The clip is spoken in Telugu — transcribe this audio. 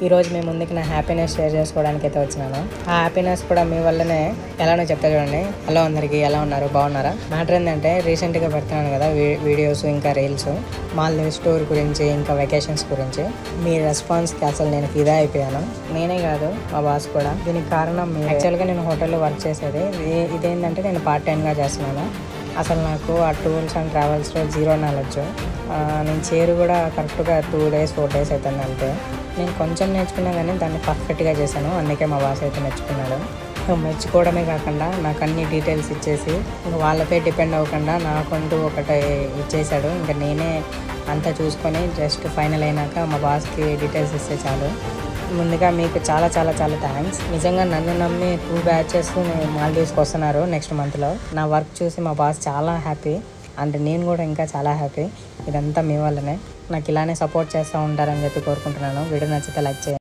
ఈరోజు మీ ముందుకి నా హ్యాపీనెస్ షేర్ చేసుకోవడానికి అయితే వచ్చినాను. ఆ హ్యాపీనెస్ కూడా మీ వల్లనే ఎలానో చెప్తా చూడండి. హలో అందరికీ, ఎలా ఉన్నారు? బాగున్నారా? మ్యాటర్ ఏంటంటే రీసెంట్గా పెడుతున్నాను కదా వీడియోస్ ఇంకా రీల్స్ మాల్దీవ్స్ టూర్ గురించి ఇంకా వెకేషన్స్ గురించి. మీ రెస్పాన్స్కి అసలు నేను ఫిదా అయిపోయాను. నేనే కాదు, మా బాస్ కూడా. దీనికి కారణం యాక్చువల్గా నేను హోటల్లో వర్క్ చేసేది. ఇదేంటంటే నేను పార్ట్ టైమ్గా చేస్తున్నాను. అసలు నాకు ఆ టూర్స్ అండ్ ట్రావెల్స్లో జీరో నాలెడ్జ్. నేను చేరు కూడా కరెక్ట్గా 2 days 4 days అవుతుంది అంతే. నేను కొంచెం నేర్చుకున్నా కానీ దాన్ని పర్ఫెక్ట్గా చేశాను. అందుకే మా బాస్ అయితే మెచ్చుకున్నాడు. మెచ్చుకోవడమే కాకుండా నాకు అన్ని డీటెయిల్స్ ఇచ్చేసి ఇంకా వాళ్ళపై డిపెండ్ అవ్వకుండా నాకంటూ ఒకటి ఇచ్చేసాడు. ఇంకా నేనే అంతా చూసుకొని జస్ట్ ఫైనల్ అయినాక మా బాస్కి డీటెయిల్స్ ఇస్తే చాలు. ముందుగా మీకు చాలా చాలా చాలా థ్యాంక్స్. నిజంగా నన్ను నమ్మి 2 batches మాల్దీవ్స్కి వస్తున్నారు నెక్స్ట్ మంత్లో. నా వర్క్ చూసి మా బాస్ చాలా హ్యాపీ అండ్ నేను కూడా ఇంకా చాలా హ్యాపీ. ఇదంతా మీ వల్లనే. నాకు ఇలానే సపోర్ట్ చేస్తూ ఉంటారని చెప్పి కోరుకుంటున్నాను. వీడియో నచ్చితే లైక్ చేయండి.